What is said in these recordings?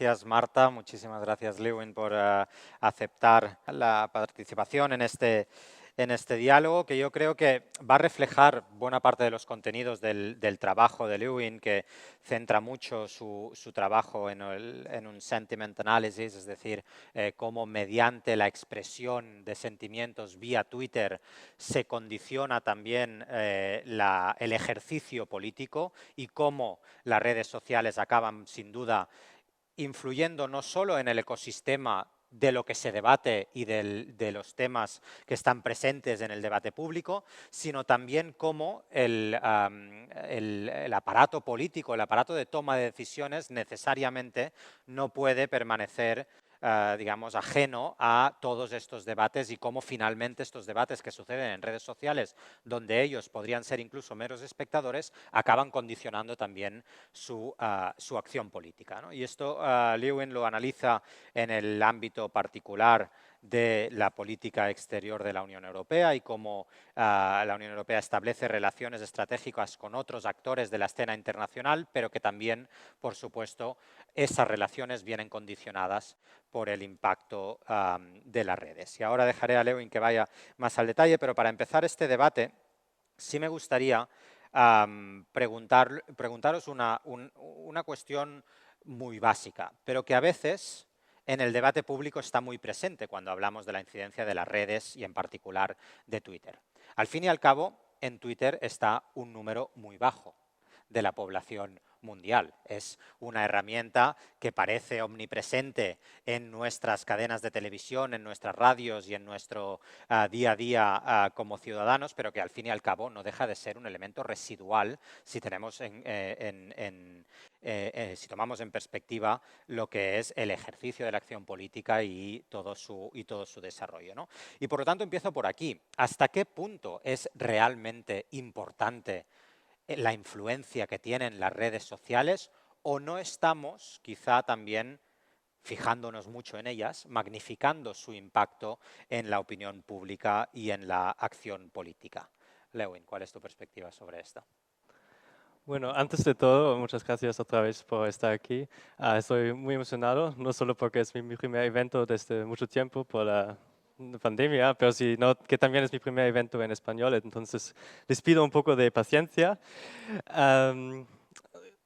gracias, Marta. Muchísimas gracias, Lewin, por aceptar la participación en este diálogo, que yo creo que va a reflejar buena parte de los contenidos del trabajo de Lewin, que centra mucho su trabajo en un sentiment analysis, es decir, cómo mediante la expresión de sentimientos vía Twitter se condiciona también el ejercicio político y cómo las redes sociales acaban, sin duda, influyendo no solo en el ecosistema de lo que se debate y de los temas que están presentes en el debate público, sino también cómo el aparato político, el aparato de toma de decisiones necesariamente no puede permanecer digamos, ajeno a todos estos debates y cómo finalmente estos debates que suceden en redes sociales, donde ellos podrían ser incluso meros espectadores, acaban condicionando también su acción política, ¿no? Y esto Lewin lo analiza en el ámbito particular de la política exterior de la Unión Europea y cómo la Unión Europea establece relaciones estratégicas con otros actores de la escena internacional, pero que también, por supuesto, esas relaciones vienen condicionadas por el impacto de las redes. Y ahora dejaré a Lewin que vaya más al detalle, pero para empezar este debate, sí me gustaría preguntaros una cuestión muy básica, pero que a veces en el debate público está muy presente cuando hablamos de la incidencia de las redes y en particular de Twitter. Al fin y al cabo, en Twitter está un número muy bajo de la población mundial. Es una herramienta que parece omnipresente en nuestras cadenas de televisión, en nuestras radios y en nuestro día a día como ciudadanos, pero que al fin y al cabo no deja de ser un elemento residual si tenemos si tomamos en perspectiva lo que es el ejercicio de la acción política y todo su desarrollo, ¿no? Y por lo tanto empiezo por aquí. ¿Hasta qué punto es realmente importante la influencia que tienen las redes sociales o no estamos quizá también fijándonos mucho en ellas, magnificando su impacto en la opinión pública y en la acción política? Lewin, ¿cuál es tu perspectiva sobre esto? Bueno, antes de todo, muchas gracias otra vez por estar aquí. Estoy muy emocionado, no solo porque es mi primer evento desde mucho tiempo por la pandemia, pero sino que también es mi primer evento en español, entonces les pido un poco de paciencia.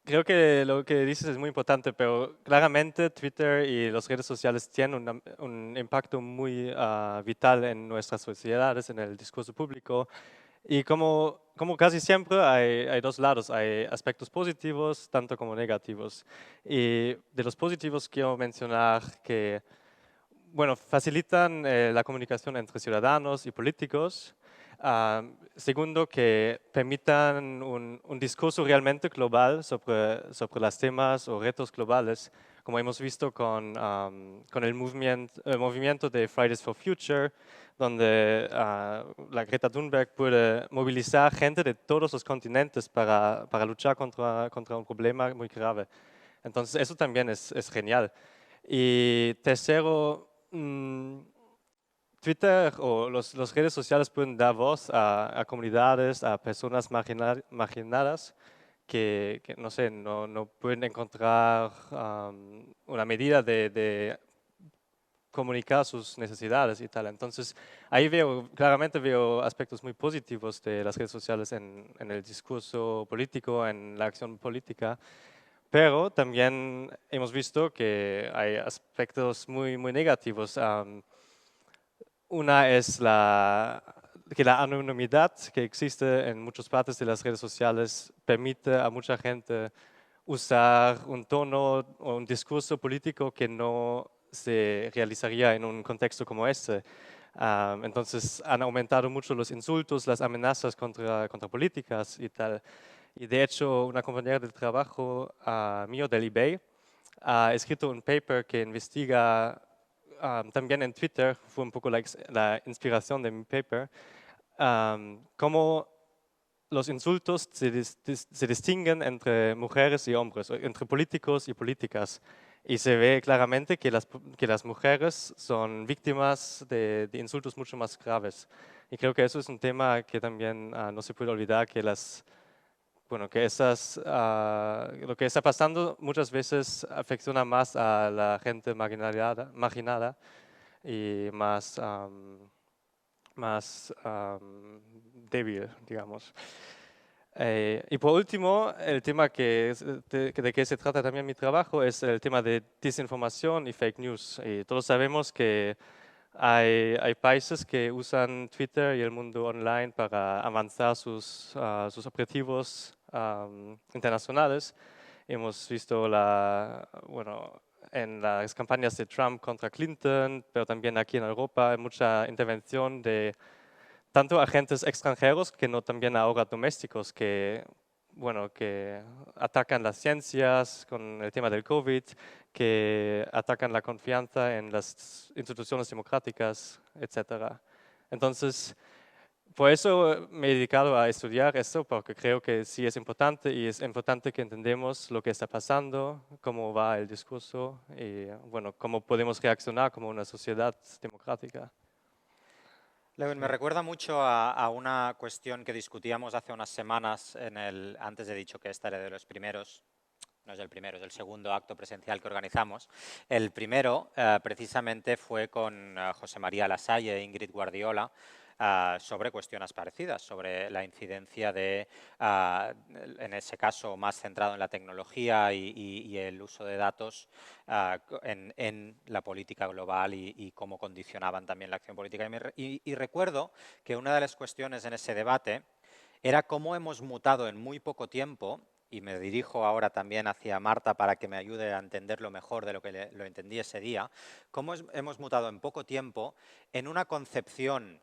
Creo que lo que dices es muy importante, pero claramente Twitter y las redes sociales tienen un impacto muy vital en nuestras sociedades, en el discurso público. Y como casi siempre hay dos lados, hay aspectos positivos tanto como negativos. Y de los positivos quiero mencionar que, bueno, facilitan la comunicación entre ciudadanos y políticos. Segundo, que permitan un discurso realmente global sobre los temas o retos globales, como hemos visto con el movimiento de Fridays for Future, donde la Greta Thunberg puede movilizar gente de todos los continentes para luchar contra un problema muy grave. Entonces, eso también es genial. Y tercero, Twitter o las redes sociales pueden dar voz a comunidades, a personas marginadas que no sé, no pueden encontrar una medida de comunicar sus necesidades y tal. Entonces, ahí claramente veo aspectos muy positivos de las redes sociales en el discurso político, en la acción política, pero también hemos visto que hay aspectos muy negativos. Una es que la anonimidad que existe en muchas partes de las redes sociales permite a mucha gente usar un tono o un discurso político que no se realizaría en un contexto como este. Entonces han aumentado mucho los insultos, las amenazas contra políticas y tal. Y de hecho, una compañera del trabajo mío del eBay ha escrito un paper que investiga también en Twitter, fue un poco la inspiración de mi paper, cómo los insultos se distinguen entre mujeres y hombres, entre políticos y políticas. Y se ve claramente que las mujeres son víctimas de insultos mucho más graves. Y creo que eso es un tema que también no se puede olvidar, que las bueno, que lo que está pasando muchas veces afecciona más a la gente marginada y más débil, digamos. Y por último, el tema de que se trata también mi trabajo es el tema de desinformación y fake news. Y todos sabemos que hay países que usan Twitter y el mundo online para avanzar sus objetivos internacionales. Hemos visto bueno, en las campañas de Trump contra Clinton, pero también aquí en Europa hay mucha intervención de tanto agentes extranjeros que no también ahora domésticos bueno, que atacan las ciencias con el tema del COVID, que atacan la confianza en las instituciones democráticas, etc. Entonces, por eso me he dedicado a estudiar esto, porque creo que sí es importante y es importante que entendamos lo que está pasando, cómo va el discurso y, bueno, cómo podemos reaccionar como una sociedad democrática. Lewin, me recuerda mucho a una cuestión que discutíamos hace unas semanas antes he dicho que esta era de los primeros, no es el primero, es el segundo acto presencial que organizamos. El primero precisamente fue con José María Lasalle e Ingrid Guardiola, sobre cuestiones parecidas, sobre la incidencia en ese caso, más centrado en la tecnología y el uso de datos en la política global y cómo condicionaban también la acción política. Y recuerdo que una de las cuestiones en ese debate era cómo hemos mutado en muy poco tiempo, y me dirijo ahora también hacia Marta para que me ayude a entenderlo mejor de lo que lo entendí ese día, cómo hemos mutado en poco tiempo en una concepción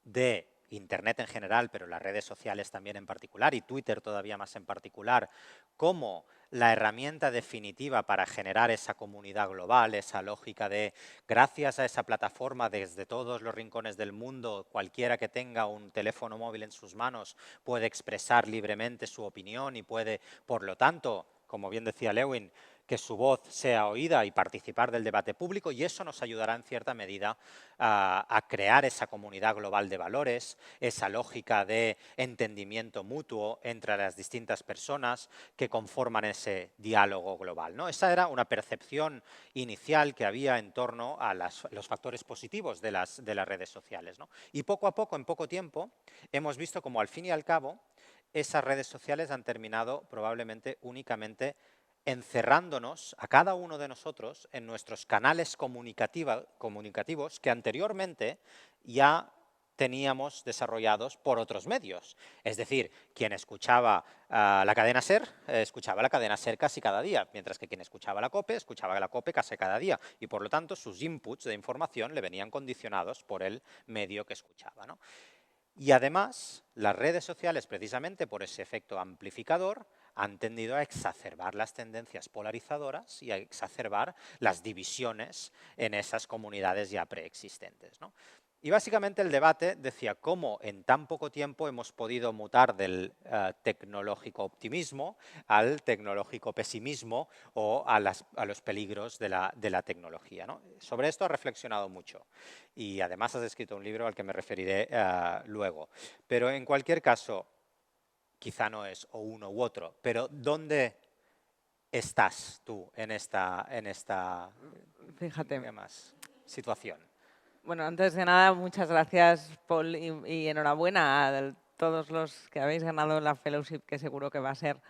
de Internet en general, pero las redes sociales también en particular, y Twitter todavía más en particular, como la herramienta definitiva para generar esa comunidad global, esa lógica de, gracias a esa plataforma, desde todos los rincones del mundo, cualquiera que tenga un teléfono móvil en sus manos puede expresar libremente su opinión y puede, por lo tanto, como bien decía Lewin, que su voz sea oída y participar del debate público, y eso nos ayudará en cierta medida a crear esa comunidad global de valores, esa lógica de entendimiento mutuo entre las distintas personas que conforman ese diálogo global, ¿no? Esa era una percepción inicial que había en torno a los factores positivos de las redes sociales, ¿no? Y poco a poco, en poco tiempo, hemos visto como al fin y al cabo esas redes sociales han terminado probablemente únicamente encerrándonos a cada uno de nosotros en nuestros canales comunicativos que anteriormente ya teníamos desarrollados por otros medios. Es decir, quien escuchaba la cadena SER, escuchaba la cadena SER casi cada día, mientras que quien escuchaba la COPE casi cada día. Y por lo tanto, sus inputs de información le venían condicionados por el medio que escuchaba, ¿no? Y además, las redes sociales, precisamente por ese efecto amplificador, han tendido a exacerbar las tendencias polarizadoras y a exacerbar las divisiones en esas comunidades ya preexistentes, ¿no? Y básicamente el debate decía cómo en tan poco tiempo hemos podido mutar del tecnológico optimismo al tecnológico pesimismo o a los peligros de la tecnología, ¿no? Sobre esto has reflexionado mucho y además has escrito un libro al que me referiré luego. Pero en cualquier caso, quizá no es o uno u otro, pero ¿dónde estás tú en esta Fíjate, digamos, situación? bueno, antes de nada, muchas gracias, Paul, y enhorabuena a todos los que habéis ganado la fellowship, que seguro que va a ser,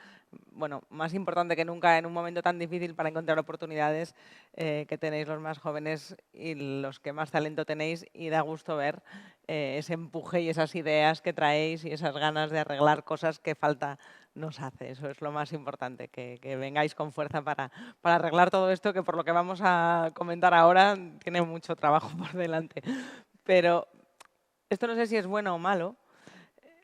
bueno, más importante que nunca en un momento tan difícil para encontrar oportunidades que tenéis los más jóvenes y los que más talento tenéis, y da gusto ver ese empuje y esas ideas que traéis y esas ganas de arreglar cosas que falta nos hace. Eso es lo más importante, que vengáis con fuerza para arreglar todo esto, que por lo que vamos a comentar ahora tiene mucho trabajo por delante. Pero esto no sé si es bueno o malo,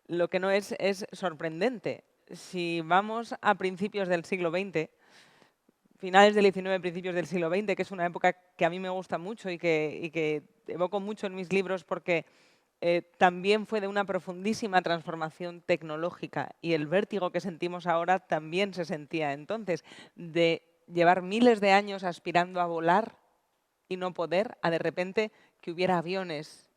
lo que no es sorprendente. Si vamos a principios del siglo XX, finales del XIX, principios del siglo XX, que es una época que a mí me gusta mucho y que evoco mucho en mis libros porque también fue de una profundísima transformación tecnológica, y el vértigo que sentimos ahora también se sentía entonces, de llevar miles de años aspirando a volar y no poder, a de repente que hubiera aviones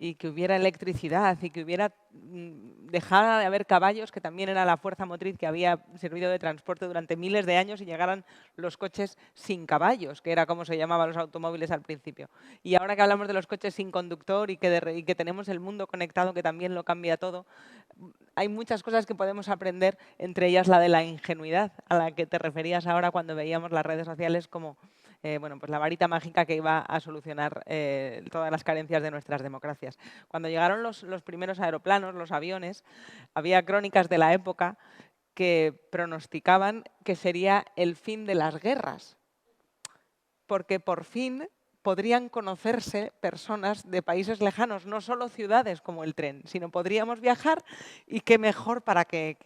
y que hubiera electricidad y que hubiera dejara de haber caballos, que también era la fuerza motriz que había servido de transporte durante miles de años, y llegaran los coches sin caballos, que era como se llamaban los automóviles al principio. Y ahora que hablamos de los coches sin conductor y que tenemos el mundo conectado, que también lo cambia todo, hay muchas cosas que podemos aprender, entre ellas la de la ingenuidad, a la que te referías ahora cuando veíamos las redes sociales como bueno, pues la varita mágica que iba a solucionar todas las carencias de nuestras democracias. Cuando llegaron los primeros aeroplanos, los aviones, había crónicas de la época que pronosticaban que sería el fin de las guerras, porque por fin podrían conocerse personas de países lejanos, no solo ciudades como el tren, sino podríamos viajar, y qué mejor para que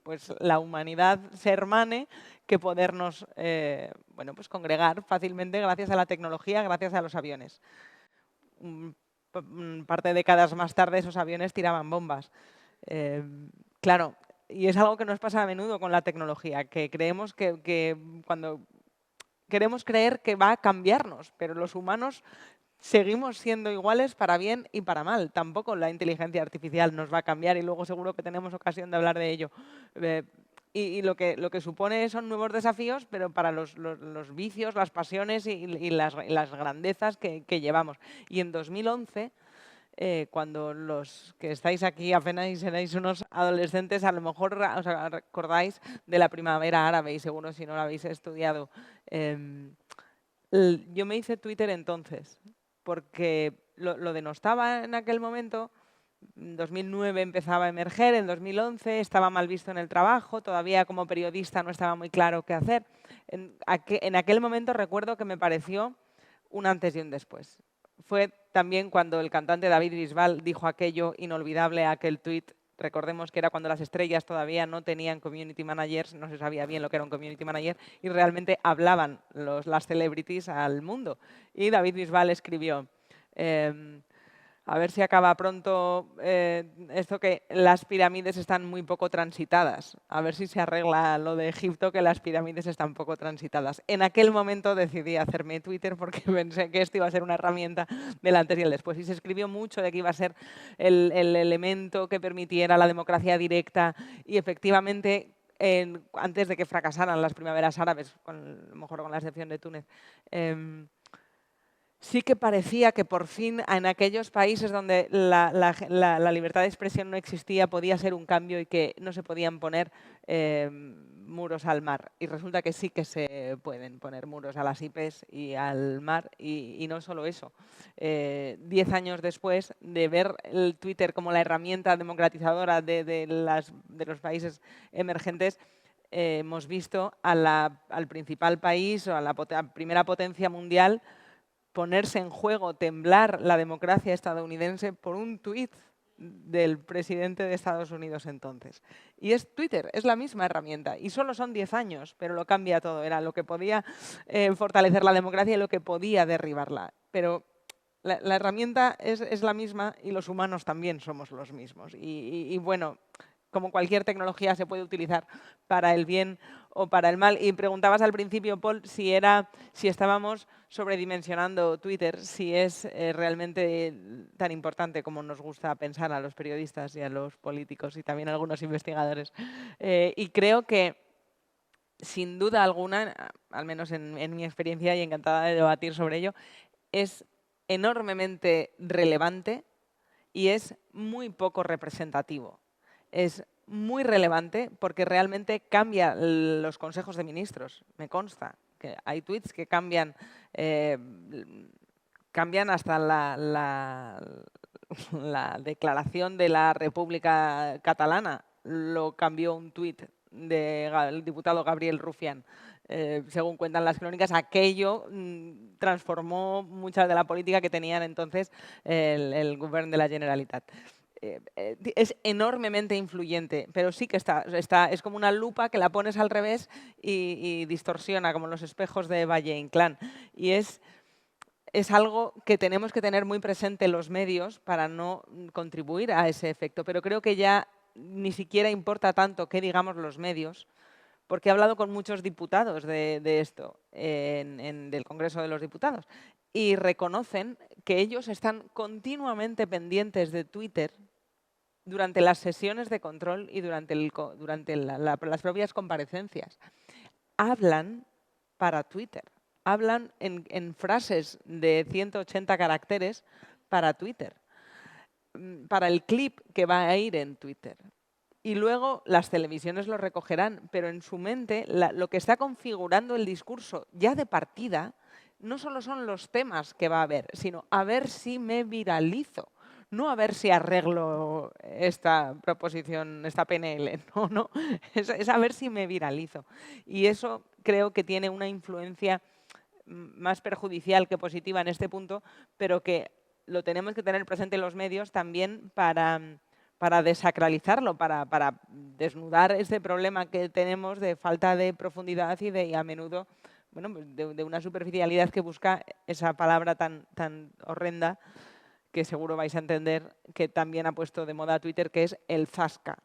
pues la humanidad se hermane que podernos bueno, pues congregar fácilmente gracias a la tecnología, gracias a los aviones. Un par de décadas más tarde esos aviones tiraban bombas. Claro, y es algo que nos pasa a menudo con la tecnología, que creemos que cuando queremos creer que va a cambiarnos, pero los humanos seguimos siendo iguales para bien y para mal. Tampoco la inteligencia artificial nos va a cambiar, y luego seguro que tenemos ocasión de hablar de ello. Y lo que supone son nuevos desafíos, pero para los vicios, las pasiones y las grandezas que llevamos. Y en 2011... cuando los que estáis aquí apenas seréis unos adolescentes, a lo mejor os acordáis de la primavera árabe, y seguro si no lo habéis estudiado. Yo me hice Twitter entonces, porque lo denostaba en aquel momento. En 2009 empezaba a emerger, en 2011 estaba mal visto en el trabajo, todavía como periodista no estaba muy claro qué hacer. En aquel momento recuerdo que me pareció un antes y un después. Fue también cuando el cantante David Bisbal dijo aquello inolvidable, aquel tuit. Recordemos que era cuando las estrellas todavía no tenían community managers, no se sabía bien lo que era un community manager, y realmente hablaban las celebrities al mundo. Y David Bisbal escribió, a ver si acaba pronto esto, que las pirámides están muy poco transitadas. A ver si se arregla lo de Egipto, que las pirámides están poco transitadas. En aquel momento decidí hacerme Twitter porque pensé que esto iba a ser una herramienta del antes y el después. Y se escribió mucho de que iba a ser el elemento que permitiera la democracia directa, y efectivamente, antes de que fracasaran las primaveras árabes, a lo mejor con la excepción de Túnez, sí que parecía que por fin en aquellos países donde la libertad de expresión no existía podía ser un cambio, y que no se podían poner muros al mar. Y resulta que sí que se pueden poner muros a las IPs y al mar, y no solo eso. 10 años después de ver el Twitter como la herramienta democratizadora de los países emergentes, hemos visto al principal país, o a la primera potencia mundial, ponerse en juego, temblar la democracia estadounidense por un tuit del presidente de Estados Unidos entonces. Y es Twitter, es la misma herramienta, y solo son 10 años, pero lo cambia todo. Era lo que podía fortalecer la democracia y lo que podía derribarla. Pero la herramienta es la misma, y los humanos también somos los mismos. Y bueno, como cualquier tecnología, se puede utilizar para el bien o para el mal. Y preguntabas al principio, Paul, si estábamos sobredimensionando Twitter, si es realmente tan importante como nos gusta pensar a los periodistas y a los políticos y también a algunos investigadores. Y creo que, sin duda alguna, al menos en mi experiencia, y encantada de debatir sobre ello, es enormemente relevante y es muy poco representativo. Es muy relevante porque realmente cambia los consejos de ministros. Me consta que hay tweets que cambian hasta la declaración de la República Catalana. Lo cambió un tuit del diputado Gabriel Rufián. Según cuentan las crónicas, aquello transformó mucha de la política que tenían entonces el gobierno de la Generalitat. Es enormemente influyente, pero sí que es como una lupa que la pones al revés y distorsiona, como los espejos de Valle Inclán. Y es algo que tenemos que tener muy presente los medios para no contribuir a ese efecto. Pero creo que ya ni siquiera importa tanto qué digamos los medios, porque he hablado con muchos diputados de esto del Congreso de los Diputados. y reconocen que ellos están continuamente pendientes de Twitter durante las sesiones de control y durante las propias comparecencias. Hablan para Twitter, hablan en frases de 180 caracteres para Twitter, para el clip que va a ir en Twitter. Y luego las televisiones lo recogerán, pero en su mente lo que está configurando el discurso ya de partida no solo son los temas que va a haber, sino a ver si me viralizo. No a ver si arreglo esta proposición, esta PNL, no, es a ver si me viralizo. Y eso creo que tiene una influencia más perjudicial que positiva en este punto, pero que lo tenemos que tener presente en los medios también para desacralizarlo, para desnudar ese problema que tenemos de falta de profundidad y a menudo bueno, de una superficialidad que busca esa palabra tan horrenda que seguro vais a entender, que también ha puesto de moda Twitter, que es el zasca.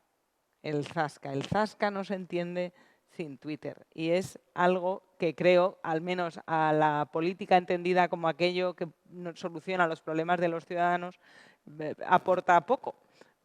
El zasca. El zasca no se entiende sin Twitter. Y es algo que creo, al menos a la política entendida como aquello que soluciona los problemas de los ciudadanos, aporta poco.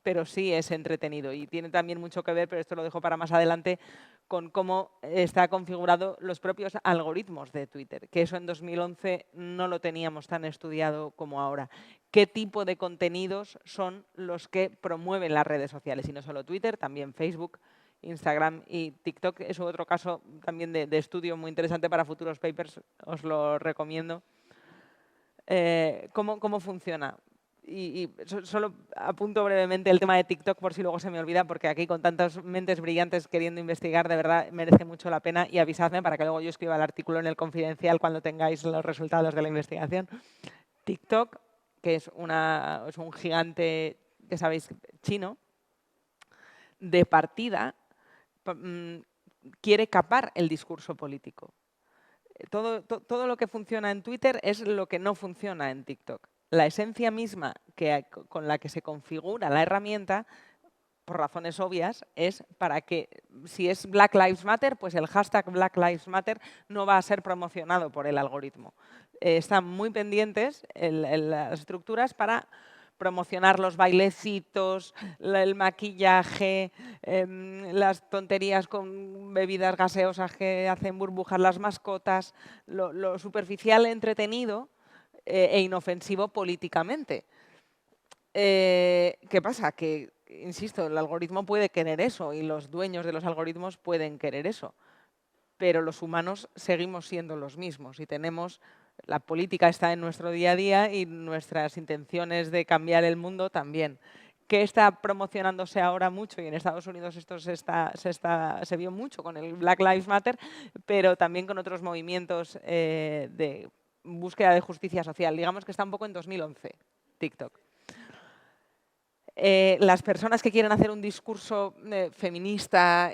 Pero sí es entretenido y tiene también mucho que ver, pero esto lo dejo para más adelante, con cómo está configurado los propios algoritmos de Twitter, que eso en 2011 no lo teníamos tan estudiado como ahora. ¿Qué tipo de contenidos son los que promueven las redes sociales? Y no solo Twitter, también Facebook, Instagram y TikTok. Es otro caso también de estudio muy interesante para futuros papers, os lo recomiendo. ¿Cómo funciona? Y solo apunto brevemente el tema de TikTok por si luego se me olvida, porque aquí con tantas mentes brillantes queriendo investigar, de verdad merece mucho la pena, y avisadme para que luego yo escriba el artículo en el Confidencial cuando tengáis los resultados de la investigación. TikTok, que es un gigante, que sabéis, chino, de partida quiere capar el discurso político. Todo lo que funciona en Twitter es lo que no funciona en TikTok. La esencia misma con la que se configura la herramienta, por razones obvias, es para que, si es Black Lives Matter, pues el hashtag Black Lives Matter no va a ser promocionado por el algoritmo. Están muy pendientes en las estructuras para promocionar los bailecitos, el maquillaje, las tonterías con bebidas gaseosas que hacen burbujar las mascotas, lo superficial, entretenido e inofensivo políticamente. ¿Qué pasa? Que, insisto, el algoritmo puede querer eso y los dueños de los algoritmos pueden querer eso, pero los humanos seguimos siendo los mismos y la política está en nuestro día a día y nuestras intenciones de cambiar el mundo también. ¿Qué está promocionándose ahora mucho? Y en Estados Unidos esto se vio mucho con el Black Lives Matter, pero también con otros movimientos de búsqueda de justicia social. Digamos que está un poco en 2011, TikTok. Las personas que quieren hacer un discurso feminista,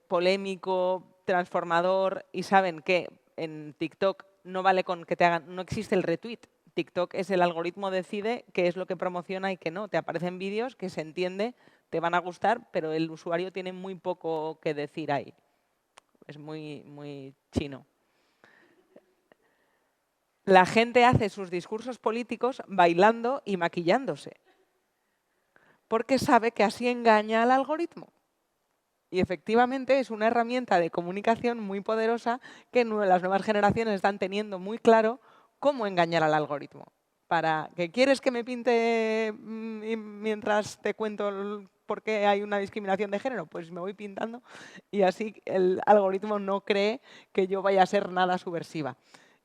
polémico, transformador, y saben que en TikTok no vale con que no existe el retweet. TikTok es el algoritmo decide qué es lo que promociona y qué no. Te aparecen vídeos que se entiende, te van a gustar, pero el usuario tiene muy poco que decir ahí. Es muy chino. La gente hace sus discursos políticos bailando y maquillándose, porque sabe que así engaña al algoritmo. Y efectivamente es una herramienta de comunicación muy poderosa que las nuevas generaciones están teniendo muy claro cómo engañar al algoritmo. ¿Quieres que me pinte mientras te cuento por qué hay una discriminación de género? Pues me voy pintando y así el algoritmo no cree que yo vaya a ser nada subversiva.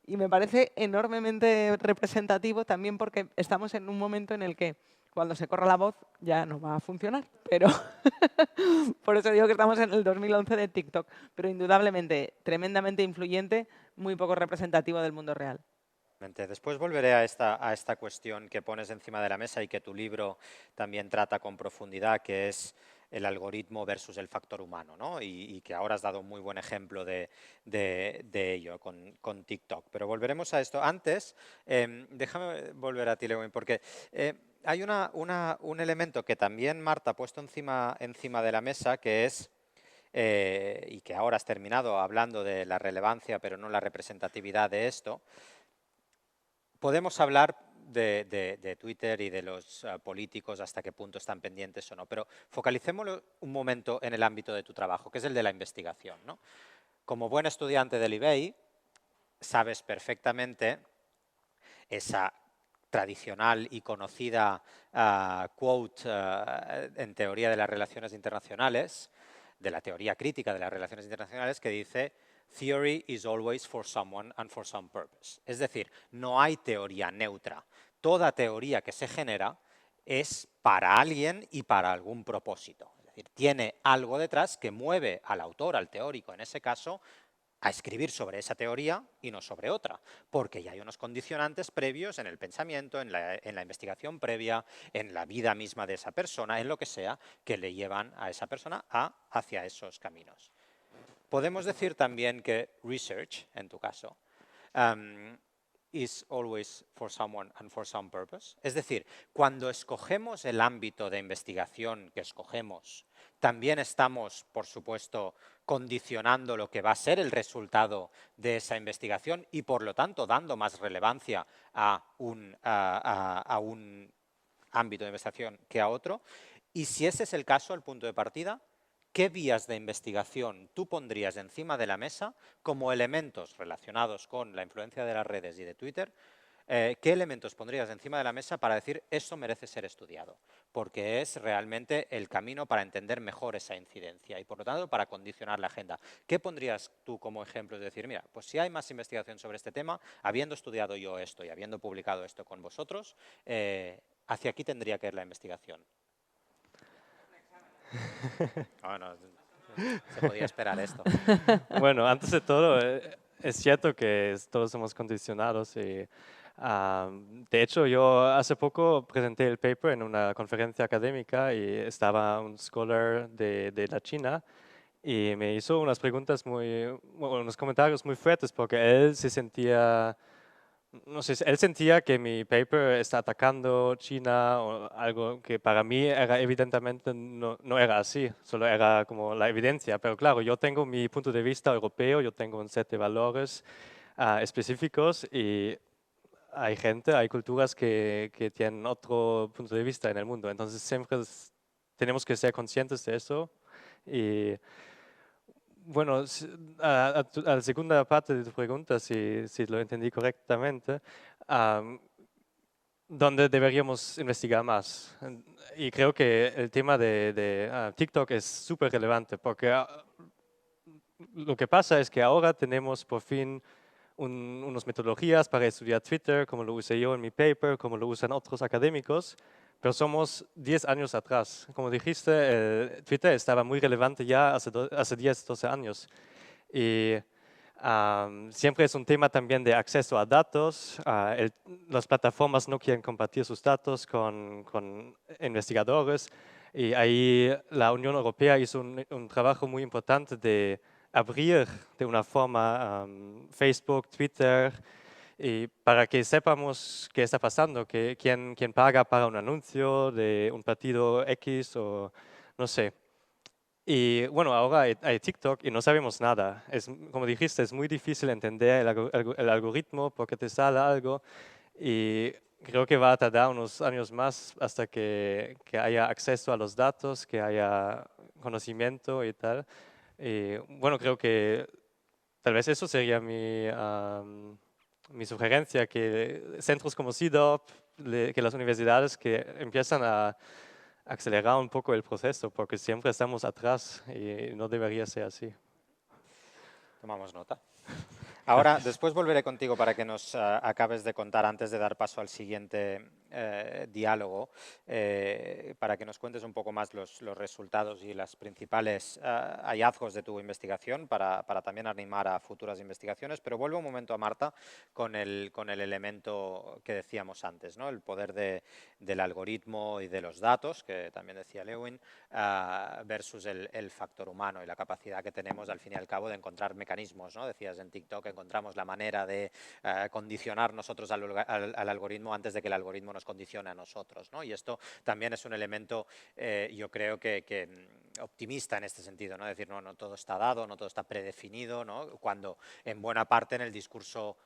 Y me parece enormemente representativo también porque estamos en un momento en el que cuando se corra la voz ya no va a funcionar, pero por eso digo que estamos en el 2011 de TikTok, pero indudablemente tremendamente influyente, muy poco representativo del mundo real. Después volveré a esta cuestión que pones encima de la mesa y que tu libro también trata con profundidad, que es el algoritmo versus el factor humano, ¿no? Y que ahora has dado un muy buen ejemplo de ello con TikTok. Pero volveremos a esto. Antes, déjame volver a ti, Lewin, porque hay un elemento que también Marta ha puesto encima de la mesa, que es, y que ahora has terminado hablando de la relevancia, pero no la representatividad de esto, podemos hablar de Twitter y de los políticos, hasta qué punto están pendientes o no, pero focalicémoslo un momento en el ámbito de tu trabajo, que es el de la investigación, ¿no? Como buen estudiante del IBEI, sabes perfectamente esa tradicional y conocida quote en teoría de las relaciones internacionales, de la teoría crítica de las relaciones internacionales, que dice "Theory is always for someone and for some purpose". Es decir, no hay teoría neutra. Toda teoría que se genera es para alguien y para algún propósito. Es decir, tiene algo detrás que mueve al autor, al teórico en ese caso, a escribir sobre esa teoría y no sobre otra, porque ya hay unos condicionantes previos en el pensamiento, en la investigación previa, en la vida misma de esa persona, en lo que sea, que le llevan a esa persona hacia esos caminos. Podemos decir también que research, en tu caso, is always for someone and for some purpose. Es decir, cuando escogemos el ámbito de investigación que escogemos, también estamos, por supuesto, condicionando lo que va a ser el resultado de esa investigación y, por lo tanto, dando más relevancia a un ámbito de investigación que a otro. Y si ese es el caso, el punto de partida, ¿qué vías de investigación tú pondrías encima de la mesa como elementos relacionados con la influencia de las redes y de Twitter? ¿Qué elementos pondrías encima de la mesa para decir esto merece ser estudiado? Porque es realmente el camino para entender mejor esa incidencia y, por lo tanto, para condicionar la agenda. ¿Qué pondrías tú como ejemplo? Es decir, mira, pues si hay más investigación sobre este tema, habiendo estudiado yo esto y habiendo publicado esto con vosotros, hacia aquí tendría que ir la investigación. Bueno, se podía esperar esto. Bueno, antes de todo, es cierto que todos somos condicionados y de hecho yo hace poco presenté el paper en una conferencia académica y estaba un scholar de la China y me hizo unas preguntas unos comentarios muy fuertes porque él se sentía, no sé, él sentía que mi paper está atacando China o algo que para mí era evidentemente no era así, solo era como la evidencia. Pero claro, yo tengo mi punto de vista europeo, yo tengo un set de valores específicos y hay culturas que tienen otro punto de vista en el mundo. Entonces siempre tenemos que ser conscientes de eso. Y bueno, a la segunda parte de tu pregunta, si lo entendí correctamente, ¿dónde deberíamos investigar más? Y creo que el tema de TikTok es súper relevante porque lo que pasa es que ahora tenemos por fin unas metodologías para estudiar Twitter, como lo usé yo en mi paper, como lo usan otros académicos, pero somos 10 años atrás. Como dijiste, Twitter estaba muy relevante ya hace 10, 12 años. Y siempre es un tema también de acceso a datos. Las plataformas no quieren compartir sus datos con investigadores. Y ahí la Unión Europea hizo un trabajo muy importante de abrir de una forma Facebook, Twitter, y para que sepamos qué está pasando, quién paga para un anuncio de un partido X o no sé. Y bueno, ahora hay TikTok y no sabemos nada. Como dijiste, es muy difícil entender el algoritmo porque te sale algo y creo que va a tardar unos años más hasta que haya acceso a los datos, que haya conocimiento y tal. Y bueno, creo que tal vez eso sería mi sugerencia, que centros como CDOP, que las universidades que empiezan a acelerar un poco el proceso, porque siempre estamos atrás y no debería ser así. Tomamos nota. Ahora, después volveré contigo para que nos acabes de contar, antes de dar paso al siguiente diálogo, para que nos cuentes un poco más los resultados y los principales hallazgos de tu investigación para también animar a futuras investigaciones. Pero vuelvo un momento a Marta con el elemento que decíamos antes, ¿no? El poder del algoritmo y de los datos, que también decía Lewin, versus el factor humano y la capacidad que tenemos, al fin y al cabo, de encontrar mecanismos, ¿no? Decías en TikTok, encontramos la manera de condicionar nosotros al algoritmo antes de que el algoritmo nos condicione a nosotros, ¿no? Y esto también es un elemento, yo creo que optimista en este sentido, ¿no? Decir, no todo está dado, no todo está predefinido, ¿no? Cuando en buena parte en el discurso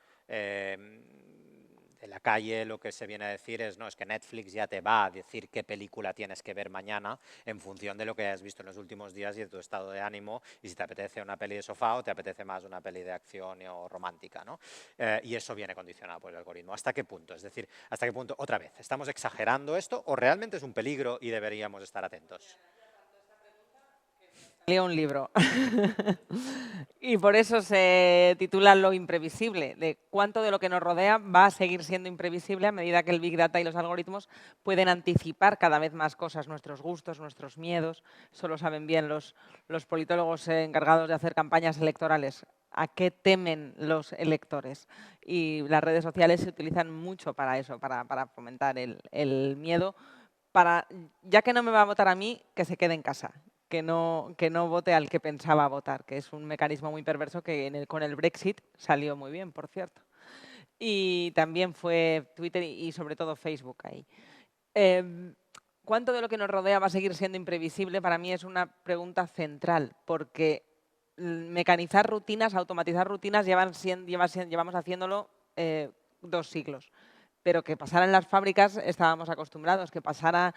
de la calle lo que se viene a decir es, no, es que Netflix ya te va a decir qué película tienes que ver mañana en función de lo que has visto en los últimos días y de tu estado de ánimo, y si te apetece una peli de sofá o te apetece más una peli de acción o romántica, ¿no? Y eso viene condicionado por el algoritmo. ¿Hasta qué punto? Es decir, ¿hasta qué punto, otra vez, estamos exagerando esto o realmente es un peligro y deberíamos estar atentos? Leo un libro. Y por eso se titula Lo imprevisible, de cuánto de lo que nos rodea va a seguir siendo imprevisible a medida que el Big Data y los algoritmos pueden anticipar cada vez más cosas, nuestros gustos, nuestros miedos. Eso lo saben bien los politólogos encargados de hacer campañas electorales. ¿A qué temen los electores? Y las redes sociales se utilizan mucho para eso, para fomentar el miedo, para, ya que no me va a votar a mí, que se quede en casa. Que no vote al que pensaba votar, que es un mecanismo muy perverso que con el Brexit salió muy bien, por cierto. Y también fue Twitter y sobre todo Facebook ahí. ¿Cuánto de lo que nos rodea va a seguir siendo imprevisible? Para mí es una pregunta central, porque mecanizar rutinas, automatizar rutinas, llevamos haciéndolo 2 siglos. Pero que pasara en las fábricas estábamos acostumbrados, que pasara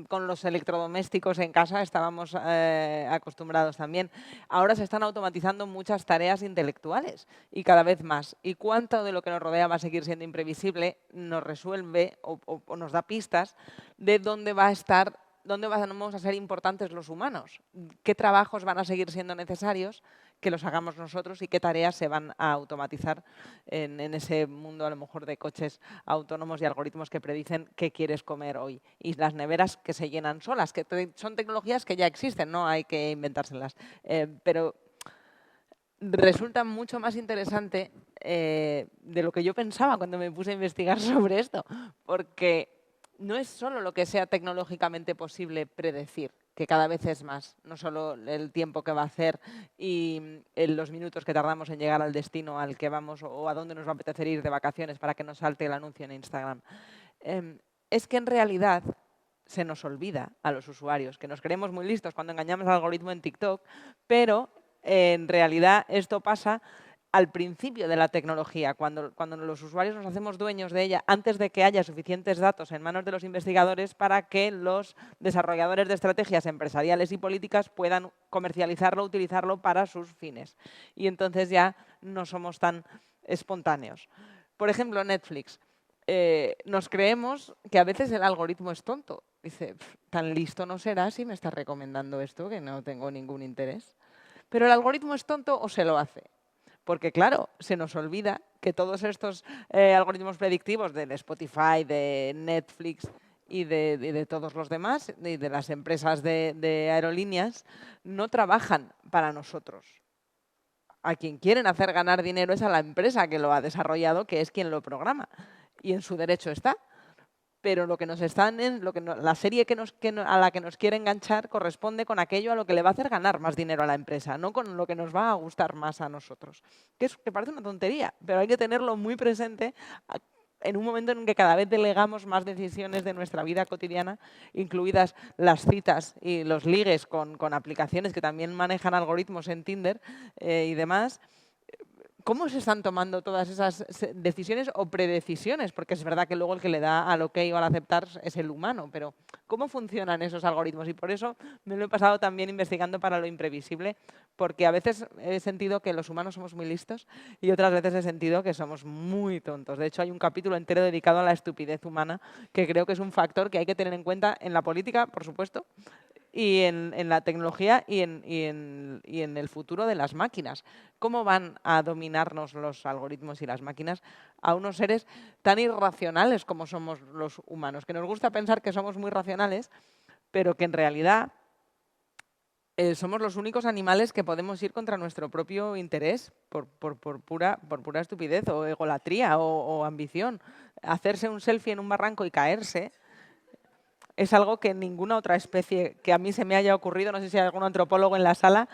con los electrodomésticos en casa estábamos acostumbrados también. Ahora se están automatizando muchas tareas intelectuales y cada vez más. ¿Y cuánto de lo que nos rodea va a seguir siendo imprevisible? Nos resuelve o nos da pistas de dónde vamos a ser importantes los humanos, qué trabajos van a seguir siendo necesarios que los hagamos nosotros y qué tareas se van a automatizar en ese mundo a lo mejor de coches autónomos y algoritmos que predicen qué quieres comer hoy. Y las neveras que se llenan solas, que son tecnologías que ya existen, no hay que inventárselas. Pero resulta mucho más interesante de lo que yo pensaba cuando me puse a investigar sobre esto, porque no es solo lo que sea tecnológicamente posible predecir, que cada vez es más, no solo el tiempo que va a hacer y los minutos que tardamos en llegar al destino al que vamos o a dónde nos va a apetecer ir de vacaciones para que nos salte el anuncio en Instagram. Es que en realidad se nos olvida a los usuarios, que nos creemos muy listos cuando engañamos al algoritmo en TikTok, pero en realidad esto pasa al principio de la tecnología, cuando los usuarios nos hacemos dueños de ella, antes de que haya suficientes datos en manos de los investigadores para que los desarrolladores de estrategias empresariales y políticas puedan comercializarlo, utilizarlo para sus fines. Y entonces ya no somos tan espontáneos. Por ejemplo, Netflix. Nos creemos que a veces el algoritmo es tonto. Dice, tan listo no será si me está recomendando esto que no tengo ningún interés. Pero el algoritmo es tonto o se lo hace. Porque, claro, se nos olvida que todos estos algoritmos predictivos del Spotify, de Netflix y de todos los demás, y de las empresas de aerolíneas, no trabajan para nosotros. A quien quieren hacer ganar dinero es a la empresa que lo ha desarrollado, que es quien lo programa. Y en su derecho está. Pero lo que nos la serie a la que nos quiere enganchar corresponde con aquello a lo que le va a hacer ganar más dinero a la empresa, no con lo que nos va a gustar más a nosotros. Que parece una tontería, pero hay que tenerlo muy presente en un momento en que cada vez delegamos más decisiones de nuestra vida cotidiana, incluidas las citas y los ligues con aplicaciones que también manejan algoritmos en Tinder y demás. ¿Cómo se están tomando todas esas decisiones o predecisiones? Porque es verdad que luego el que le da al ok o al aceptar es el humano, pero ¿cómo funcionan esos algoritmos? Y por eso me lo he pasado también investigando para lo imprevisible, porque a veces he sentido que los humanos somos muy listos y otras veces he sentido que somos muy tontos. De hecho, hay un capítulo entero dedicado a la estupidez humana, que creo que es un factor que hay que tener en cuenta en la política, por supuesto, y en la tecnología y en el futuro de las máquinas. ¿Cómo van a dominarnos los algoritmos y las máquinas a unos seres tan irracionales como somos los humanos? Que nos gusta pensar que somos muy racionales, pero que en realidad somos los únicos animales que podemos ir contra nuestro propio interés por pura estupidez o egolatría o ambición. Hacerse un selfie en un barranco y caerse es algo que ninguna otra especie que a mí se me haya ocurrido, no sé si hay algún antropólogo en la sala,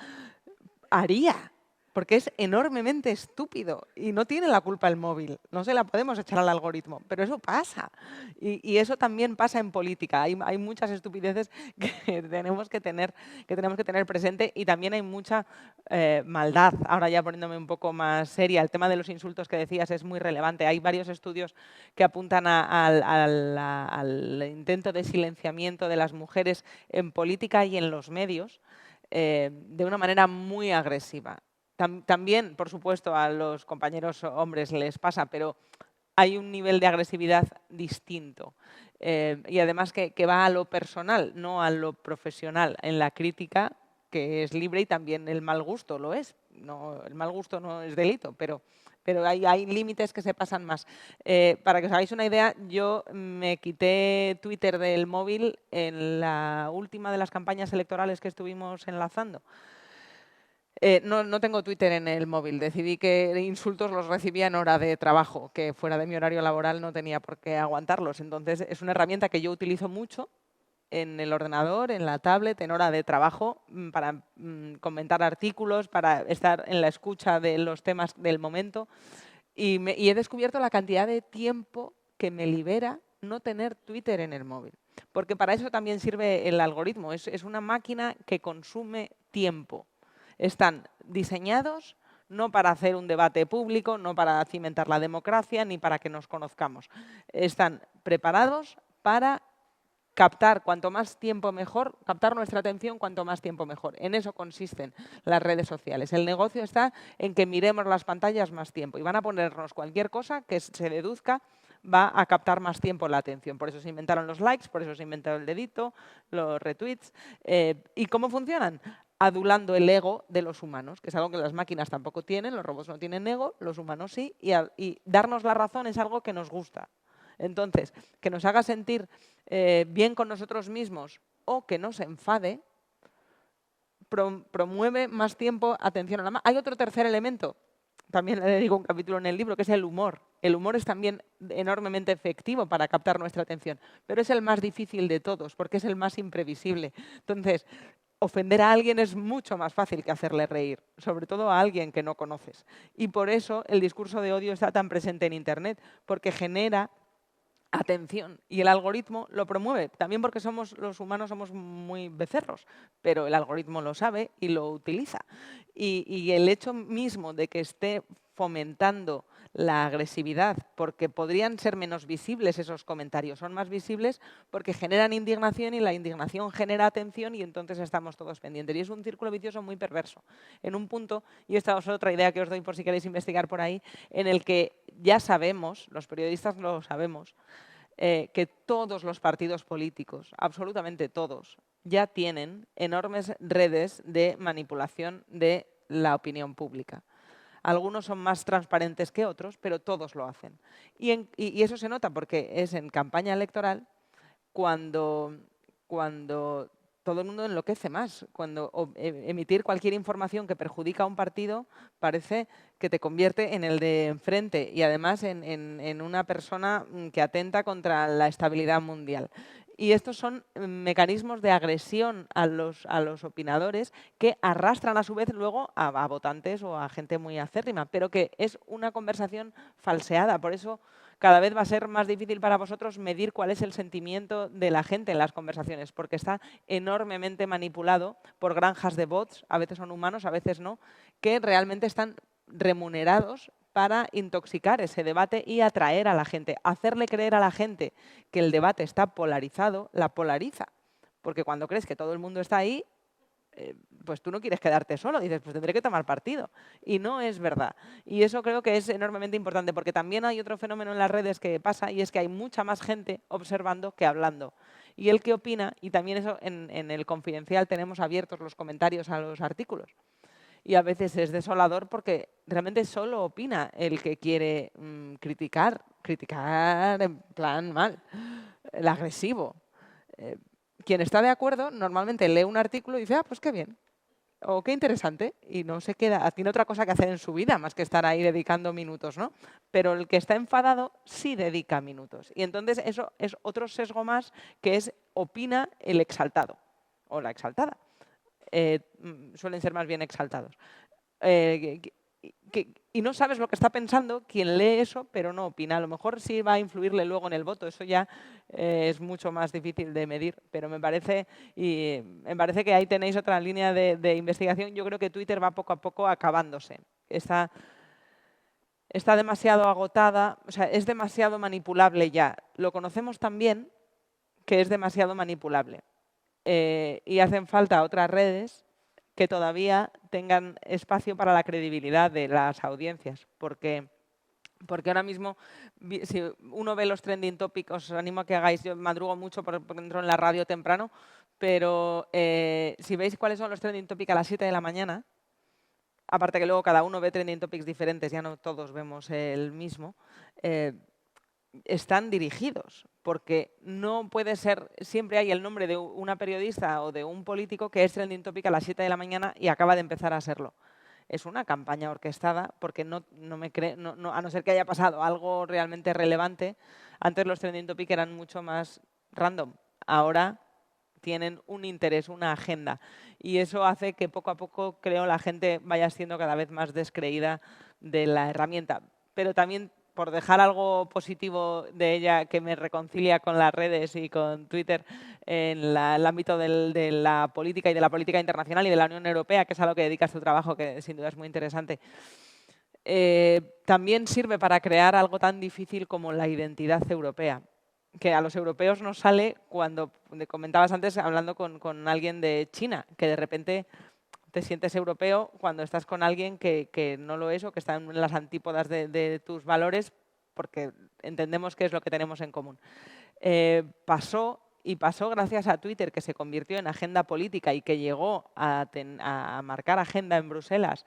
haría. porque es enormemente estúpido y no tiene la culpa el móvil. No se la podemos echar al algoritmo, pero eso pasa. Y eso también pasa en política. Hay muchas estupideces que tenemos que tener presente, y también hay mucha maldad. Ahora ya poniéndome un poco más seria, el tema de los insultos que decías es muy relevante. Hay varios estudios que apuntan al intento de silenciamiento de las mujeres en política y en los medios de una manera muy agresiva. También, por supuesto, a los compañeros hombres les pasa, pero hay un nivel de agresividad distinto. Y además que va a lo personal, no a lo profesional. En la crítica, que es libre, y también el mal gusto lo es. No, el mal gusto no es delito, pero hay límites que se pasan más. Para que os hagáis una idea, yo me quité Twitter del móvil en la última de las campañas electorales que estuvimos enlazando. No tengo Twitter en el móvil. Decidí que insultos los recibía en hora de trabajo, que fuera de mi horario laboral no tenía por qué aguantarlos. Entonces, es una herramienta que yo utilizo mucho en el ordenador, en la tablet, en hora de trabajo, para comentar artículos, para estar en la escucha de los temas del momento. Y he descubierto la cantidad de tiempo que me libera no tener Twitter en el móvil. Porque para eso también sirve el algoritmo. Es una máquina que consume tiempo. Están diseñados no para hacer un debate público, no para cimentar la democracia, ni para que nos conozcamos. Están preparados para captar cuanto más tiempo mejor, captar nuestra atención cuanto más tiempo mejor. En eso consisten las redes sociales. El negocio está en que miremos las pantallas más tiempo y van a ponernos cualquier cosa que se deduzca va a captar más tiempo la atención. Por eso se inventaron los likes, por eso se inventó el dedito, los retweets. ¿Y cómo funcionan? Adulando el ego de los humanos, que es algo que las máquinas tampoco tienen, los robots no tienen ego, los humanos sí, y darnos la razón es algo que nos gusta. Entonces, que nos haga sentir bien con nosotros mismos o que nos enfade, promueve más tiempo atención a la Hay otro tercer elemento, también le dedico un capítulo en el libro, que es el humor. El humor es también enormemente efectivo para captar nuestra atención, pero es el más difícil de todos, porque es el más imprevisible. Entonces, ofender a alguien es mucho más fácil que hacerle reír, sobre todo a alguien que no conoces. Y por eso el discurso de odio está tan presente en Internet, porque genera atención y el algoritmo lo promueve. También porque los humanos somos muy becerros, pero el algoritmo lo sabe y lo utiliza. Y el hecho mismo de que esté fomentando la agresividad, porque podrían ser menos visibles esos comentarios, son más visibles porque generan indignación y la indignación genera atención y entonces estamos todos pendientes. Y es un círculo vicioso muy perverso. En un punto, y esta es otra idea que os doy por si queréis investigar por ahí, en el que ya sabemos, los periodistas lo sabemos, que todos los partidos políticos, absolutamente todos, ya tienen enormes redes de manipulación de la opinión pública. Algunos son más transparentes que otros, pero todos lo hacen. Y eso se nota porque es en campaña electoral cuando todo el mundo enloquece más. Cuando emitir cualquier información que perjudica a un partido parece que te convierte en el de enfrente y además en una persona que atenta contra la estabilidad mundial. Y estos son mecanismos de agresión a los opinadores que arrastran a su vez luego a votantes o a gente muy acérrima, pero que es una conversación falseada. Por eso cada vez va a ser más difícil para vosotros medir cuál es el sentimiento de la gente en las conversaciones, porque está enormemente manipulado por granjas de bots, a veces son humanos, a veces no, que realmente están remunerados para intoxicar ese debate y atraer a la gente. Hacerle creer a la gente que el debate está polarizado, la polariza. Porque cuando crees que todo el mundo está ahí, pues tú no quieres quedarte solo, dices, pues tendré que tomar partido. Y no es verdad. Y eso creo que es enormemente importante, porque también hay otro fenómeno en las redes que pasa, y es que hay mucha más gente observando que hablando. Y el que opina, y también eso en el Confidencial tenemos abiertos los comentarios a los artículos. Y a veces es desolador porque realmente solo opina el que quiere criticar en plan mal, el agresivo. Quien está de acuerdo normalmente lee un artículo y dice, pues qué bien, o qué interesante, y no se queda, tiene otra cosa que hacer en su vida más que estar ahí dedicando minutos, ¿no? Pero el que está enfadado sí dedica minutos. Y entonces eso es otro sesgo más, que es opina el exaltado o la exaltada. Suelen ser más bien exaltados. y no sabes lo que está pensando quien lee eso, pero no opina. A lo mejor sí va a influirle luego en el voto, eso ya es mucho más difícil de medir, pero me parece que ahí tenéis otra línea de investigación. Yo creo que Twitter va poco a poco acabándose. Está demasiado agotada, o sea, es demasiado manipulable ya. Lo conocemos también que es demasiado manipulable. Y hacen falta otras redes que todavía tengan espacio para la credibilidad de las audiencias, porque ahora mismo, si uno ve los trending topics, os animo a que hagáis, yo madrugo mucho porque entro en la radio temprano, pero si veis cuáles son los trending topics a las 7 de la mañana, aparte que luego cada uno ve trending topics diferentes, ya no todos vemos el mismo, están dirigidos, porque no puede ser, siempre hay el nombre de una periodista o de un político que es trending topic a las 7 de la mañana y acaba de empezar a serlo. Es una campaña orquestada, porque a no ser que haya pasado algo realmente relevante, antes los trending topic eran mucho más random. Ahora tienen un interés, una agenda, y eso hace que poco a poco, creo, la gente vaya siendo cada vez más descreída de la herramienta. Pero también, por dejar algo positivo de ella que me reconcilia con las redes y con Twitter en el ámbito de la política y de la política internacional y de la Unión Europea, que es a lo que dedicas tu trabajo, que sin duda es muy interesante, también sirve para crear algo tan difícil como la identidad europea, que a los europeos nos sale cuando, comentabas antes, hablando con alguien de China, que de repente te sientes europeo cuando estás con alguien que no lo es o que está en las antípodas de tus valores, porque entendemos qué es lo que tenemos en común. Pasó gracias a Twitter, que se convirtió en agenda política y que llegó a marcar agenda en Bruselas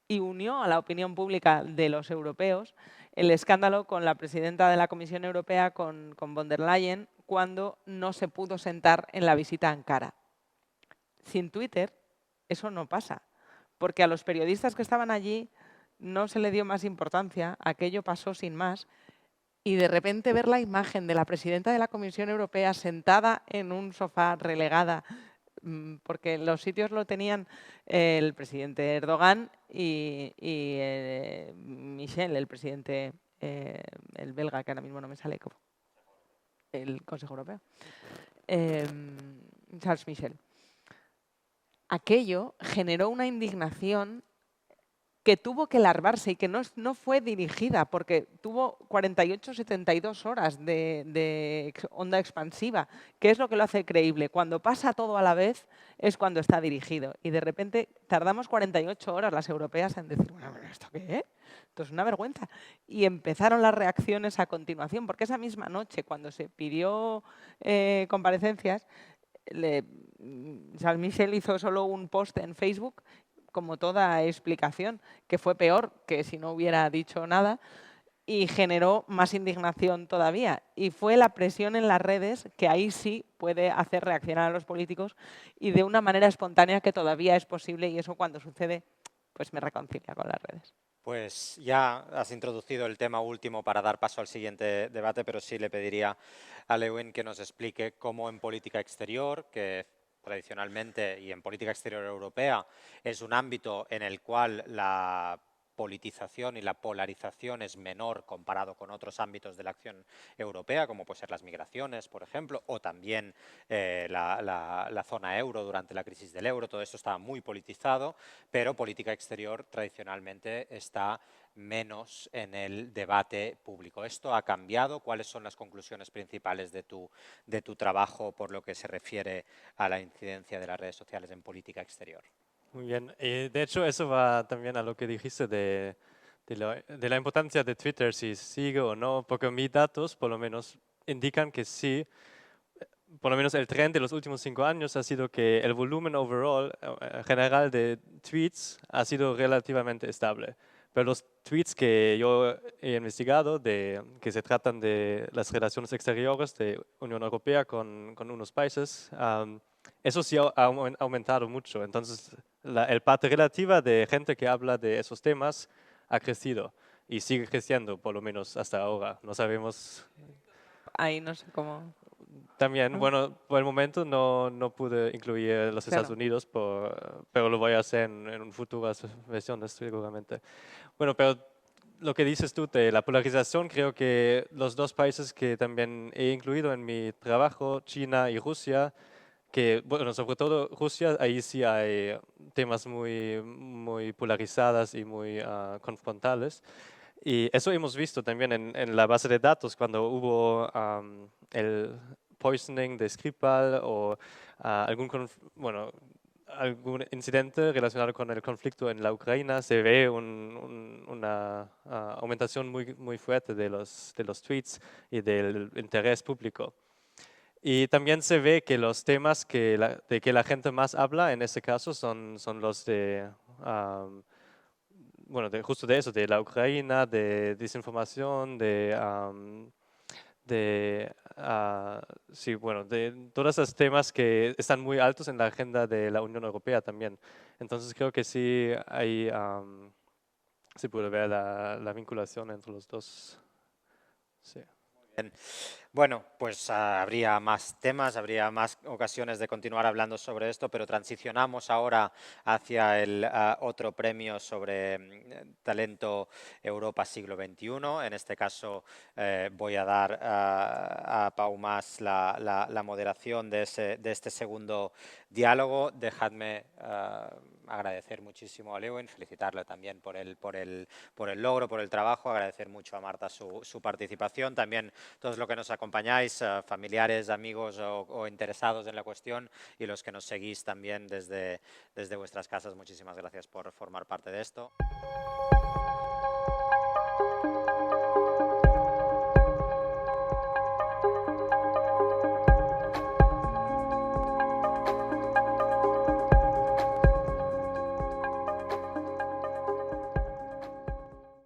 y unió a la opinión pública de los europeos, el escándalo con la presidenta de la Comisión Europea, con von der Leyen, cuando no se pudo sentar en la visita a Ankara. Sin Twitter, eso no pasa, porque a los periodistas que estaban allí no se le dio más importancia, aquello pasó sin más, y de repente ver la imagen de la presidenta de la Comisión Europea sentada en un sofá relegada, porque los sitios lo tenían el presidente Erdogan y Michel, el presidente, el belga, que ahora mismo no me sale, como el Consejo Europeo, Charles Michel. Aquello generó una indignación que tuvo que larvarse y que no fue dirigida, porque tuvo 48-72 horas de onda expansiva, que es lo que lo hace creíble. Cuando pasa todo a la vez es cuando está dirigido. Y de repente tardamos 48 horas las europeas en decir, bueno, ¿esto qué es? Esto es una vergüenza. Y empezaron las reacciones a continuación, porque esa misma noche, cuando se pidió comparecencias, Charles Michel hizo solo un post en Facebook, como toda explicación, que fue peor que si no hubiera dicho nada, y generó más indignación todavía. Y fue la presión en las redes que ahí sí puede hacer reaccionar a los políticos y de una manera espontánea que todavía es posible, y eso cuando sucede, pues me reconcilia con las redes. Pues ya has introducido el tema último para dar paso al siguiente debate, pero sí le pediría a Lewin que nos explique cómo en política exterior, que tradicionalmente y en política exterior europea es un ámbito en el cual la politización y la polarización es menor comparado con otros ámbitos de la acción europea, como pueden ser las migraciones, por ejemplo, o también la zona euro durante la crisis del euro. Todo esto está muy politizado, pero política exterior tradicionalmente está menos en el debate público. ¿Esto ha cambiado? ¿Cuáles son las conclusiones principales de tu trabajo por lo que se refiere a la incidencia de las redes sociales en política exterior? Muy bien. De hecho, eso va también a lo que dijiste de la importancia de Twitter, si sigue o no, porque mis datos, por lo menos, indican que sí. Por lo menos el trend de los últimos 5 años ha sido que el volumen overall, general de tweets, ha sido relativamente estable. Pero los tweets que yo he investigado, que se tratan de las relaciones exteriores de Unión Europea con unos países, eso sí ha aumentado mucho. Entonces, el parte relativa de gente que habla de esos temas ha crecido y sigue creciendo, por lo menos hasta ahora. No sabemos. Ahí no sé cómo. También, bueno, por el momento no pude incluir los Estados Unidos, pero lo voy a hacer en un futuras versiones seguramente. Bueno, pero lo que dices tú de la polarización, creo que los dos países que también he incluido en mi trabajo, China y Rusia, que, bueno, sobre todo Rusia, ahí sí hay temas muy polarizadas y muy confrontales. Y eso hemos visto también en la base de datos cuando hubo el poisoning de Skripal o bueno, algún incidente relacionado con el conflicto en la Ucrania, se ve una aumentación muy fuerte de los tweets y del interés público. Y también se ve que los temas de que la gente más habla en este caso son los de bueno, justo de eso, de la Ucrania, de desinformación, sí, bueno, de todos esos temas que están muy altos en la agenda de la Unión Europea también. Entonces creo que sí ahí se puede ver la vinculación entre los dos. Sí. Bien. Bueno, pues habría más temas, habría más ocasiones de continuar hablando sobre esto, pero transicionamos ahora hacia el otro premio sobre talento Europa siglo XXI. En este caso voy a dar a Pau Mas la moderación de este segundo diálogo. Dejadme agradecer muchísimo a Lewin, felicitarle también por el logro, por el trabajo, agradecer mucho a Marta su participación, también todos los que nos acompañáis, familiares, amigos o interesados en la cuestión, y los que nos seguís también desde vuestras casas. Muchísimas gracias por formar parte de esto.